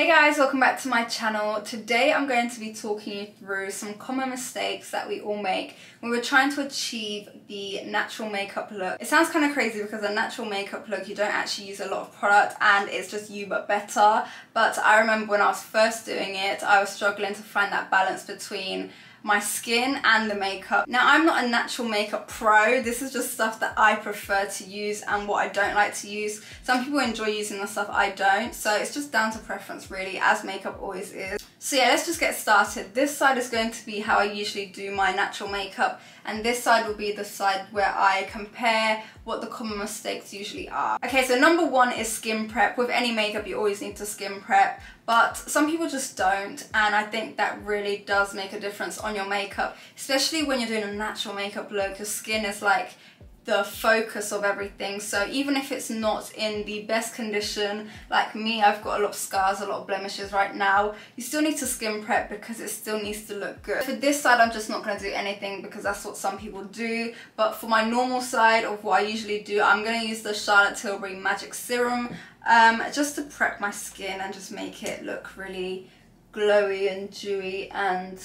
Hey guys, welcome back to my channel. Today I'm going to be talking you through some common mistakes that we all make when we're trying to achieve the natural makeup look. It sounds kind of crazy because a natural makeup look, you don't actually use a lot of product and it's just you but better. But I remember when I was first doing it, I was struggling to find that balance between my skin and the makeup. Now, I'm not a natural makeup pro. This is just stuff that I prefer to use and what I don't like to use. Some people enjoy using the stuff I don't, so it's just down to preference really, as makeup always is. So yeah, let's just get started. This side is going to be how I usually do my natural makeup, and this side will be the side where I compare what the common mistakes usually are. Okay, so number one is skin prep. With any makeup, you always need to skin prep, but some people just don't, and I think that really does make a difference on your makeup, especially when you're doing a natural makeup look. Your skin is like the focus of everything, so even if it's not in the best condition, like me, I've got a lot of scars, a lot of blemishes right now, you still need to skin prep because it still needs to look good. For this side, I'm just not going to do anything because that's what some people do, but for my normal side of what I usually do, I'm going to use the Charlotte Tilbury Magic Serum just to prep my skin and just make it look really glowy and dewy and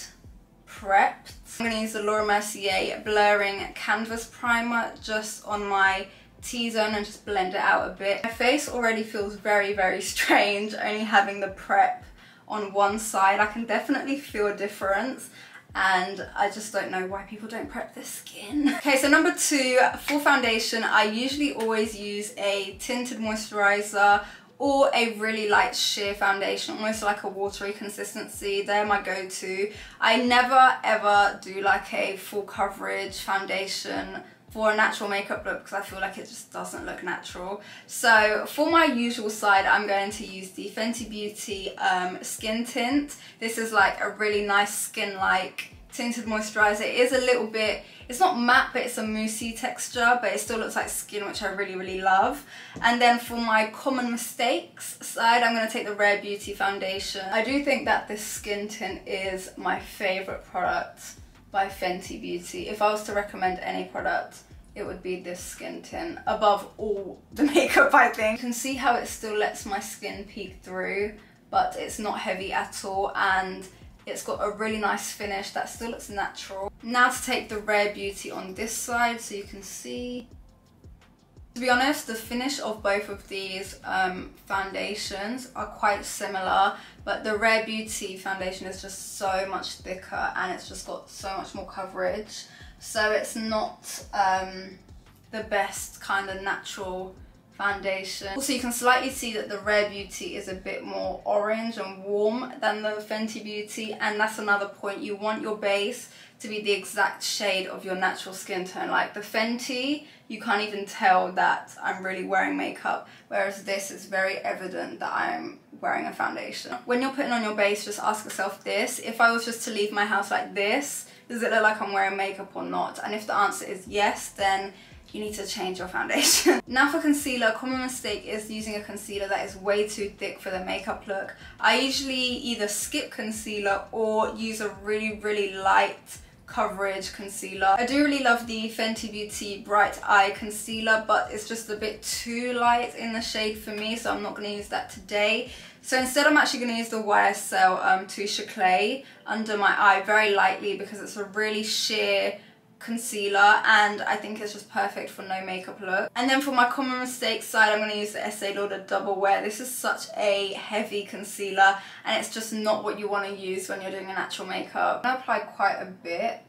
prepped. I'm going to use the Laura Mercier Blurring Canvas Primer just on my T-zone and just blend it out a bit. My face already feels very, very strange only having the prep on one side. I can definitely feel a difference, and I just don't know why people don't prep their skin. Okay, so number two, for foundation, I usually always use a tinted moisturizer or a really light sheer foundation, almost like a watery consistency. They're my go-to. I never ever do like a full coverage foundation for a natural makeup look because I feel like it just doesn't look natural. So for my usual side, I'm going to use the Fenty Beauty Skin Tint. This is like a really nice skin-like tinted moisturizer. It is a little bit, it's not matte, but it's a moussey texture, but it still looks like skin, which I really, really love. And then for my common mistakes side, I'm going to take the Rare Beauty foundation. I do think that this skin tint is my favourite product by Fenty Beauty. If I was to recommend any product, it would be this skin tint above all the makeup, I think. You can see how it still lets my skin peek through, but it's not heavy at all, and it's got a really nice finish that still looks natural. Now to take the Rare Beauty on this side so you can see. To be honest, the finish of both of these foundations are quite similar, but the Rare Beauty foundation is just so much thicker and it's just got so much more coverage. So it's not the best kind of natural foundation. Also, you can slightly see that the Rare Beauty is a bit more orange and warm than the Fenty Beauty, and that's another point. You want your base to be the exact shade of your natural skin tone. Like the Fenty, you can't even tell that I'm really wearing makeup, whereas this is very evident that I'm wearing a foundation. When you're putting on your base, just ask yourself this: if I was just to leave my house like this, does it look like I'm wearing makeup or not? And if the answer is yes, then you need to change your foundation. Now for concealer, a common mistake is using a concealer that is way too thick for the makeup look. I usually either skip concealer or use a really, really light coverage concealer. I do really love the Fenty Beauty Bright Eye Concealer, but it's just a bit too light in the shade for me, so I'm not going to use that today. So instead, I'm actually going to use the YSL Touche Clay under my eye very lightly because it's a really sheer concealer and I think it's just perfect for no makeup look. And then for my common mistakes side, I'm going to use the Estee Lauder Double Wear. This is such a heavy concealer and it's just not what you want to use when you're doing a natural makeup. I'm going to apply quite a bit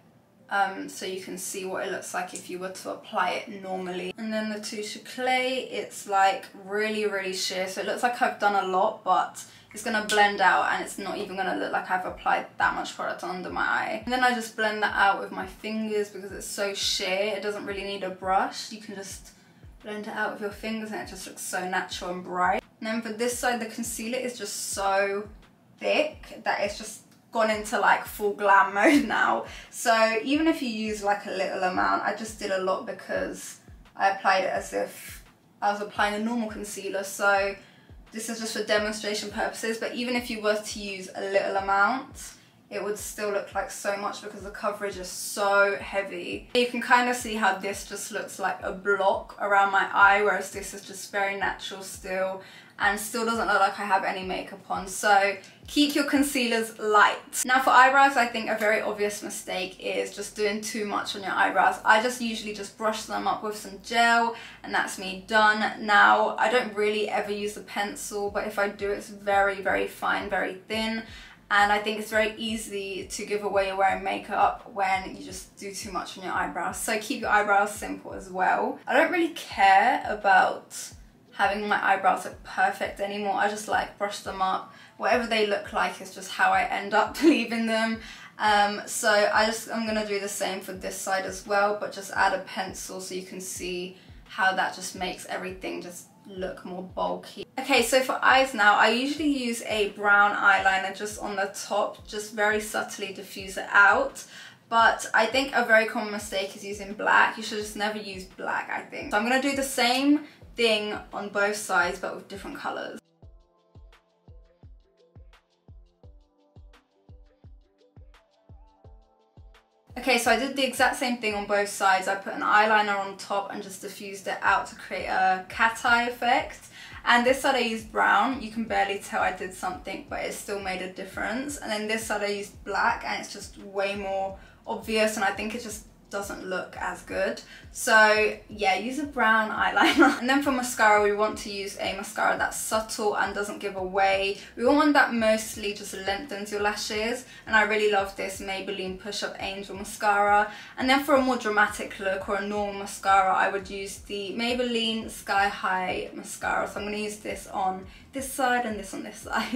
so you can see what it looks like if you were to apply it normally. And then the Touche Clay, it's like really, really sheer, so it looks like I've done a lot, but it's going to blend out and it's not even going to look like I've applied that much product under my eye. And then I just blend that out with my fingers because it's so sheer. It doesn't really need a brush. You can just blend it out with your fingers and it just looks so natural and bright. And then for this side, the concealer is just so thick that it's just gone into like full glam mode now. So even if you use like a little amount, I just did a lot because I applied it as if I was applying a normal concealer. So this is just for demonstration purposes, but even if you were to use a little amount, it would still look like so much because the coverage is so heavy. You can kind of see how this just looks like a block around my eye, whereas this is just very natural still, and still doesn't look like I have any makeup on. So keep your concealers light. Now for eyebrows, I think a very obvious mistake is just doing too much on your eyebrows. I just usually just brush them up with some gel and that's me done. Now I don't really ever use a pencil, but if I do, it's very, very fine, very thin. And I think it's very easy to give away you're wearing makeup when you just do too much on your eyebrows. So keep your eyebrows simple as well. I don't really care about having my eyebrows look perfect anymore. I just like brush them up. Whatever they look like is just how I end up leaving them. So I'm gonna do the same for this side as well, but just add a pencil so you can see how that just makes everything just look more bulky. Okay, so for eyes now, I usually use a brown eyeliner just on the top, just very subtly diffuse it out. But I think a very common mistake is using black. You should just never use black, I think. So I'm gonna do the same thing on both sides, but with different colors. Okay, so I did the exact same thing on both sides. I put an eyeliner on top and just diffused it out to create a cat eye effect. And this side I used brown. You can barely tell I did something, but it still made a difference. And then this side I used black, and it's just way more obvious, and I think it just doesn't look as good. So yeah, use a brown eyeliner. And then for mascara, we want to use a mascara that's subtle and doesn't give away. We want one that mostly just lengthens your lashes, and I really love this Maybelline Push Up Angel mascara. And then for a more dramatic look or a normal mascara, I would use the Maybelline Sky High mascara. So I'm going to use this on this side and this on this side.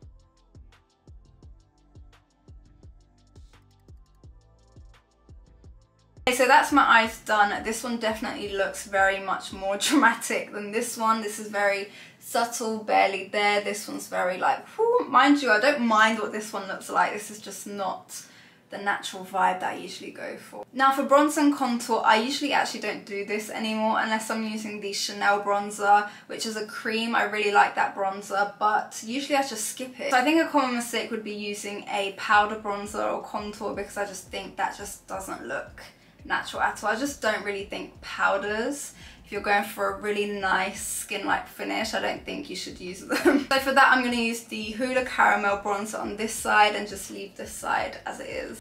Okay, so that's my eyes done. This one definitely looks very much more dramatic than this one. This is very subtle, barely there. This one's very like, whew. Mind you, I don't mind what this one looks like. This is just not the natural vibe that I usually go for. Now for bronzer and contour, I usually actually don't do this anymore unless I'm using the Chanel bronzer, which is a cream. I really like that bronzer, but usually I just skip it. So I think a common mistake would be using a powder bronzer or contour, because I just think that just doesn't look natural at all. I just don't really think powders, if you're going for a really nice skin-like finish, I don't think you should use them. So for that, I'm going to use the Hoola Caramel bronzer on this side and just leave this side as it is.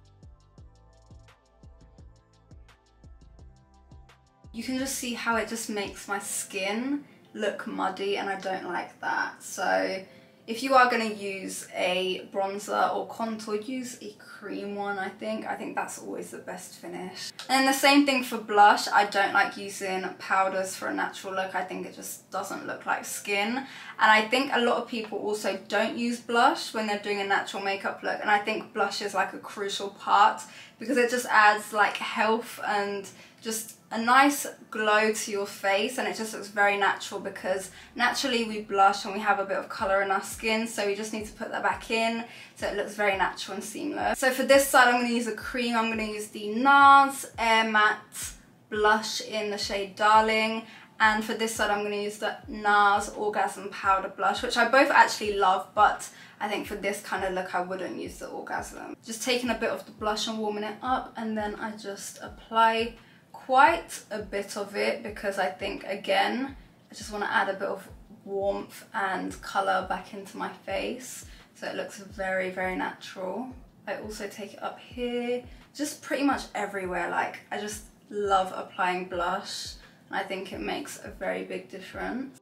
You can just see how it just makes my skin look muddy, and I don't like that. So if you are going to use a bronzer or contour, use a cream one, I think. I think that's always the best finish. And the same thing for blush. I don't like using powders for a natural look. I think it just doesn't look like skin. And I think a lot of people also don't use blush when they're doing a natural makeup look. And I think blush is like a crucial part, because it just adds like health and just a nice glow to your face, and it just looks very natural, because naturally we blush and we have a bit of colour in our skin, so we just need to put that back in so it looks very natural and seamless. So for this side, I'm going to use a cream. I'm going to use the NARS Air Matte blush in the shade Darling, and for this side I'm going to use the NARS Orgasm Powder blush, which I both actually love, but I think for this kind of look I wouldn't use the Orgasm. Just taking a bit of the blush and warming it up, and then I just apply quite a bit of it, because I think, again, I just want to add a bit of warmth and colour back into my face so it looks very, very natural. I also take it up here, just pretty much everywhere. Like, I just love applying blush, and I think it makes a very big difference.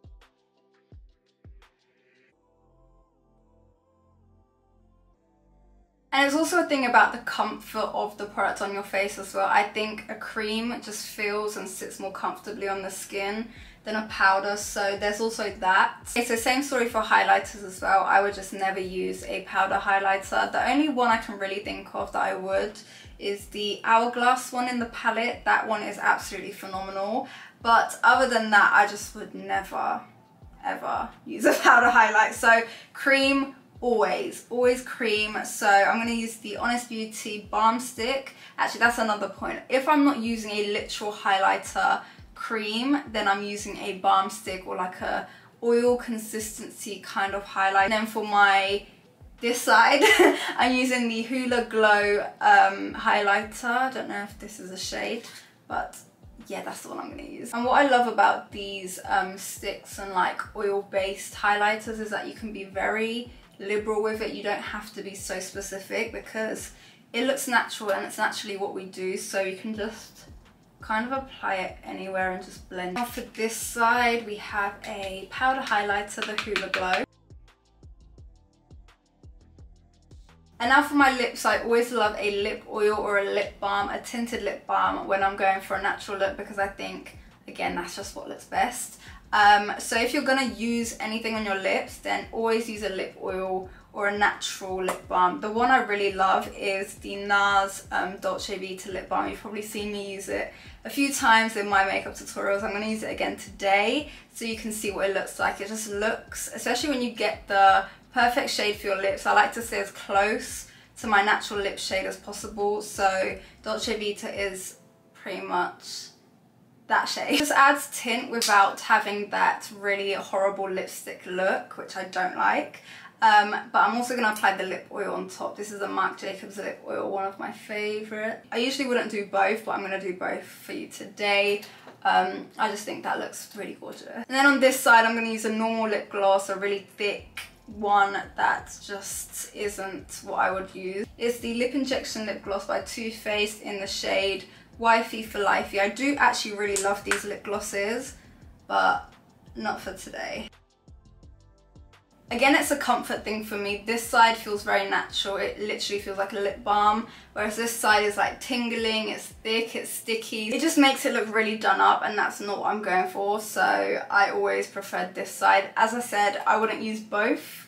And it's also a thing about the comfort of the product on your face as well. I think a cream just feels and sits more comfortably on the skin than a powder, so there's also that. Okay, so same story for highlighters as well. I would just never use a powder highlighter. The only one I can really think of that I would is the Hourglass one in the palette. That one is absolutely phenomenal. But other than that, I just would never, ever use a powder highlight. So cream, always cream. So I'm going to use the Honest Beauty Balm Stick. Actually, that's another point. If I'm not using a literal highlighter cream, then I'm using a balm stick or like a oil consistency kind of highlight. And then for my this side, I'm using the Hoola Glow highlighter. I don't know if this is a shade, but yeah, that's the one I'm going to use. And what I love about these sticks and like oil-based highlighters is that you can be very liberal with it. You don't have to be so specific because it looks natural and it's naturally what we do, so you can just kind of apply it anywhere and just blend. Now for this side we have a powder highlighter, the Hoola Glow. And now for my lips, I always love a lip oil or a lip balm, a tinted lip balm when I'm going for a natural look, because I think, again, that's just what looks best. So if you're gonna use anything on your lips, then always use a lip oil or a natural lip balm. The one I really love is the NARS Dolce Vita lip balm. You've probably seen me use it a few times in my makeup tutorials. I'm gonna use it again today so you can see what it looks like. It just looks, especially when you get the perfect shade for your lips, I like to stay as close to my natural lip shade as possible. So Dolce Vita is pretty much that shade. It just adds tint without having that really horrible lipstick look, which I don't like. But I'm also going to apply the lip oil on top. This is a Marc Jacobs lip oil, one of my favourite. I usually wouldn't do both, but I'm going to do both for you today. I just think that looks really gorgeous. And then on this side, I'm going to use a normal lip gloss, a really thick one that just isn't what I would use. It's the Lip Injection Lip Gloss by Too Faced in the shade Wifey for Lifey. I do actually really love these lip glosses, but not for today. Again, it's a comfort thing for me. This side feels very natural. It literally feels like a lip balm, whereas this side is like tingling, it's thick, it's sticky. It just makes it look really done up, and that's not what I'm going for, so I always preferred this side. As I said, I wouldn't use both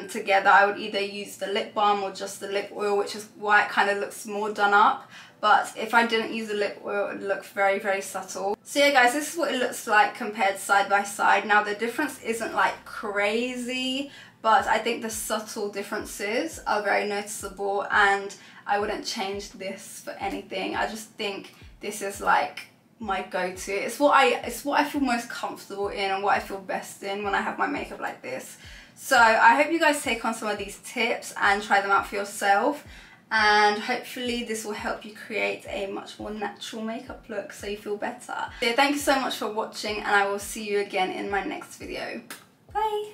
together. I would either use the lip balm or just the lip oil, which is why it kind of looks more done up. But if I didn't use the lip oil, it would look very, very subtle. So yeah guys, this is what it looks like compared side by side. Now the difference isn't like crazy, but I think the subtle differences are very noticeable, and I wouldn't change this for anything. I just think this is like my go-to. It's what I feel most comfortable in and what I feel best in when I have my makeup like this. So I hope you guys take on some of these tips and try them out for yourself. And hopefully this will help you create a much more natural makeup look so you feel better. So thank you so much for watching, and I will see you again in my next video. Bye!